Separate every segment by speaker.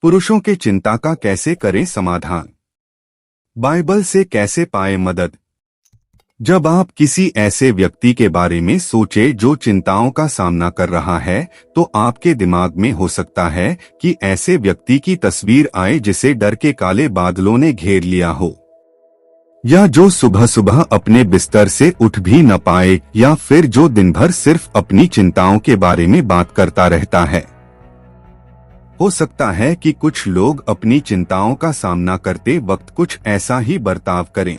Speaker 1: पुरुषों के चिंता का कैसे करें समाधान? बाइबल से कैसे पाए मदद? जब आप किसी ऐसे व्यक्ति के बारे में सोचे जो चिंताओं का सामना कर रहा है, तो आपके दिमाग में हो सकता है कि ऐसे व्यक्ति की तस्वीर आए जिसे डर के काले बादलों ने घेर लिया हो, या जो सुबह सुबह अपने बिस्तर से उठ भी न पाए, या फिर जो दिन भर सिर्फ अपनी चिंताओं के बारे में बात करता रहता है। हो सकता है कि कुछ लोग अपनी चिंताओं का सामना करते वक्त कुछ ऐसा ही बर्ताव करें,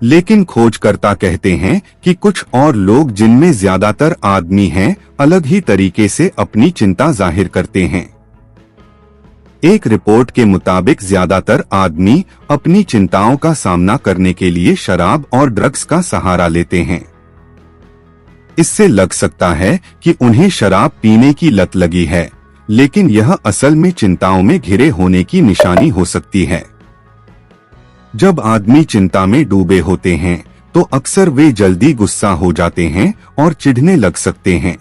Speaker 1: लेकिन खोजकर्ता कहते हैं कि कुछ और लोग, जिनमें ज्यादातर आदमी हैं, अलग ही तरीके से अपनी चिंता जाहिर करते हैं। एक रिपोर्ट के मुताबिक ज्यादातर आदमी अपनी चिंताओं का सामना करने के लिए शराब और ड्रग्स का सहारा लेते हैं। इससे लग सकता है कि उन्हें शराब पीने की लत लगी है, लेकिन यह असल में चिंताओं में घिरे होने की निशानी हो सकती है। जब आदमी चिंता में डूबे होते हैं, तो अक्सर वे जल्दी गुस्सा हो जाते हैं और चिढ़ने लग सकते हैं।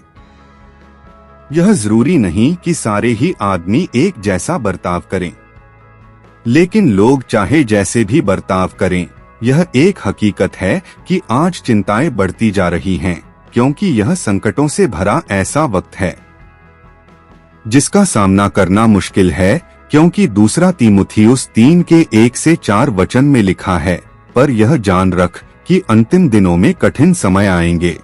Speaker 1: यह जरूरी नहीं कि सारे ही आदमी एक जैसा बर्ताव करें, लेकिन लोग चाहे जैसे भी बर्ताव करें, यह एक हकीकत है कि आज चिंताएं बढ़ती जा रही हैं, क्योंकि यह संकटों से भरा ऐसा वक्त है जिसका सामना करना मुश्किल है, क्योंकि दूसरा तीमुथियुस 3 के 1 से 4 वचन में लिखा है, पर यह जान रख कि अंतिम दिनों में कठिन समय आएंगे,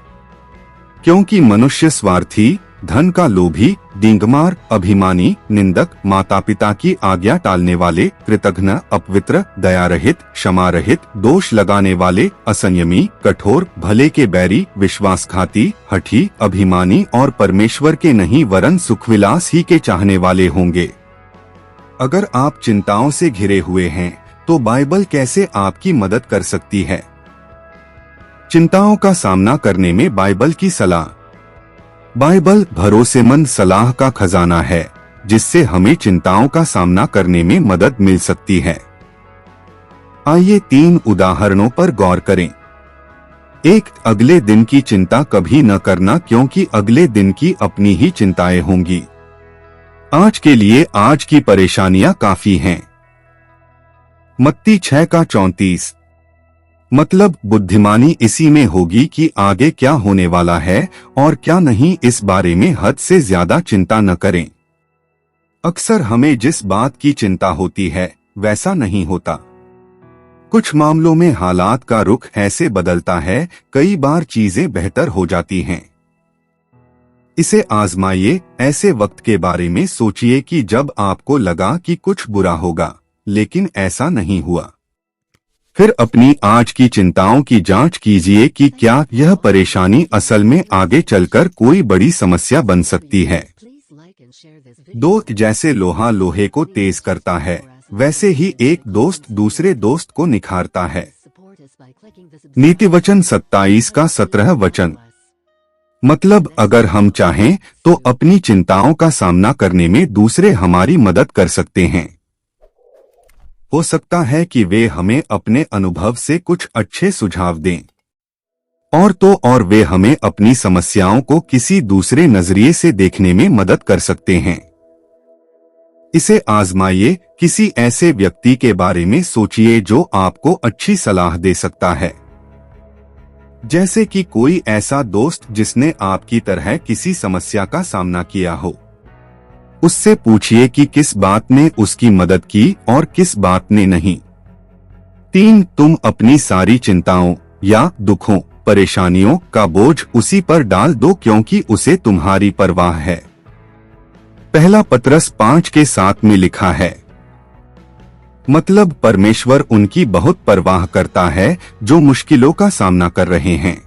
Speaker 1: क्योंकि मनुष्य स्वार्थी, धन का लोभी, डींगमार, अभिमानी, निंदक, माता पिता की आज्ञा टालने वाले, कृतघ्न, अपवित्र, दयारहित, क्षमारहित, दोष लगाने वाले, असंयमी, कठोर, भले के बैरी, विश्वासघाती, हठी, अभिमानी और परमेश्वर के नहीं वरन सुखविलास ही के चाहने वाले होंगे। अगर आप चिंताओं से घिरे हुए हैं, तो बाइबल कैसे आपकी मदद कर सकती है? चिंताओं का सामना करने में बाइबल की सलाह। बाइबल भरोसेमंद सलाह का खजाना है, जिससे हमें चिंताओं का सामना करने में मदद मिल सकती है। आइए 3 उदाहरणों पर गौर करें। 1. अगले दिन की चिंता कभी न करना, क्योंकि अगले दिन की अपनी ही चिंताएं होंगी। आज के लिए आज की परेशानियां काफी हैं। मत्ती 6 का 34। मतलब बुद्धिमानी इसी में होगी कि आगे क्या होने वाला है और क्या नहीं, इस बारे में हद से ज्यादा चिंता न करें। अक्सर हमें जिस बात की चिंता होती है, वैसा नहीं होता। कुछ मामलों में हालात का रुख ऐसे बदलता है, कई बार चीजें बेहतर हो जाती हैं। इसे आजमाइए। ऐसे वक्त के बारे में सोचिए कि जब आपको लगा कि कुछ बुरा होगा, लेकिन ऐसा नहीं हुआ। फिर अपनी आज की चिंताओं की जांच कीजिए कि क्या यह परेशानी असल में आगे चलकर कोई बड़ी समस्या बन सकती है। 2. जैसे लोहा लोहे को तेज करता है, वैसे ही एक दोस्त दूसरे दोस्त को निखारता है। नीतिवचन 27 का 17 वचन। मतलब अगर हम चाहें तो अपनी चिंताओं का सामना करने में दूसरे हमारी मदद कर सकते हैं। हो सकता है कि वे हमें अपने अनुभव से कुछ अच्छे सुझाव दें, और वे हमें अपनी समस्याओं को किसी दूसरे नजरिए से देखने में मदद कर सकते हैं। इसे आजमाइए। किसी ऐसे व्यक्ति के बारे में सोचिए जो आपको अच्छी सलाह दे सकता है, जैसे कि कोई ऐसा दोस्त जिसने आपकी तरह किसी समस्या का सामना किया हो। उससे पूछिए कि किस बात ने उसकी मदद की और किस बात ने नहीं। 3. तुम अपनी सारी चिंताओं या दुखों, परेशानियों का बोझ उसी पर डाल दो, क्योंकि उसे तुम्हारी परवाह है। पहला पतरस 5 के 7 में लिखा है। मतलब परमेश्वर उनकी बहुत परवाह करता है जो मुश्किलों का सामना कर रहे हैं।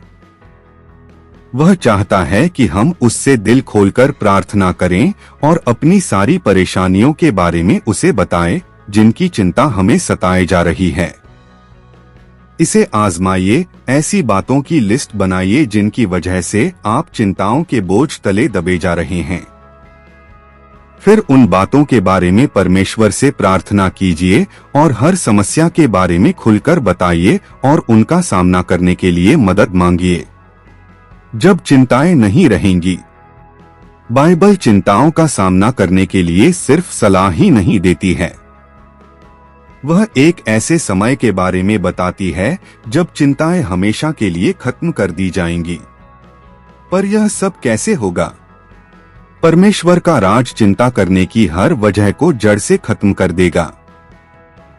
Speaker 1: वह चाहता है कि हम उससे दिल खोलकर प्रार्थना करें और अपनी सारी परेशानियों के बारे में उसे बताएं, जिनकी चिंता हमें सताए जा रही है। इसे आजमाइए। ऐसी बातों की लिस्ट बनाइए जिनकी वजह से आप चिंताओं के बोझ तले दबे जा रहे हैं। फिर उन बातों के बारे में परमेश्वर से प्रार्थना कीजिए और हर समस्या के बारे में खुलकर बताइए और उनका सामना करने के लिए मदद मांगिए। जब चिंताएं नहीं रहेंगी, बाइबल चिंताओं का सामना करने के लिए सिर्फ सलाह ही नहीं देती है, वह एक ऐसे समय के बारे में बताती है जब चिंताएं हमेशा के लिए खत्म कर दी जाएंगी। पर यह सब कैसे होगा? परमेश्वर का राज चिंता करने की हर वजह को जड़ से खत्म कर देगा।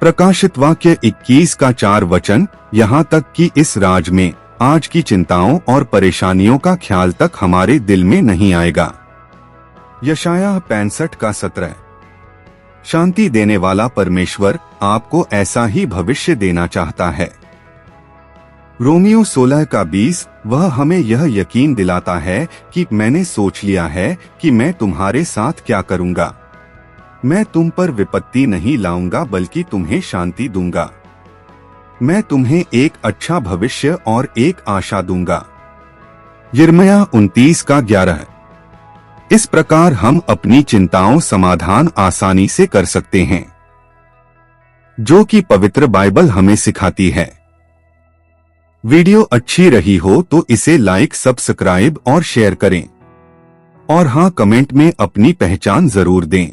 Speaker 1: प्रकाशित वाक्य 21 का 4 वचन, यहाँ तक कि इस राज में आज की चिंताओं और परेशानियों का ख्याल तक हमारे दिल में नहीं आएगा। यशायाह 65 का 17। शांति देने वाला परमेश्वर आपको ऐसा ही भविष्य देना चाहता है। रोमियो 16 का 20, वह हमें यह यकीन दिलाता है कि मैंने सोच लिया है कि मैं तुम्हारे साथ क्या करूंगा, मैं तुम पर विपत्ति नहीं लाऊंगा बल्कि तुम्हें शांति दूंगा, मैं तुम्हें एक अच्छा भविष्य और एक आशा दूंगा। यिर्मयाह 29 का 11। इस प्रकार हम अपनी चिंताओं समाधान आसानी से कर सकते हैं, जो कि पवित्र बाइबल हमें सिखाती है। वीडियो अच्छी रही हो तो इसे लाइक, सब्सक्राइब और शेयर करें, और हाँ, कमेंट में अपनी पहचान जरूर दें।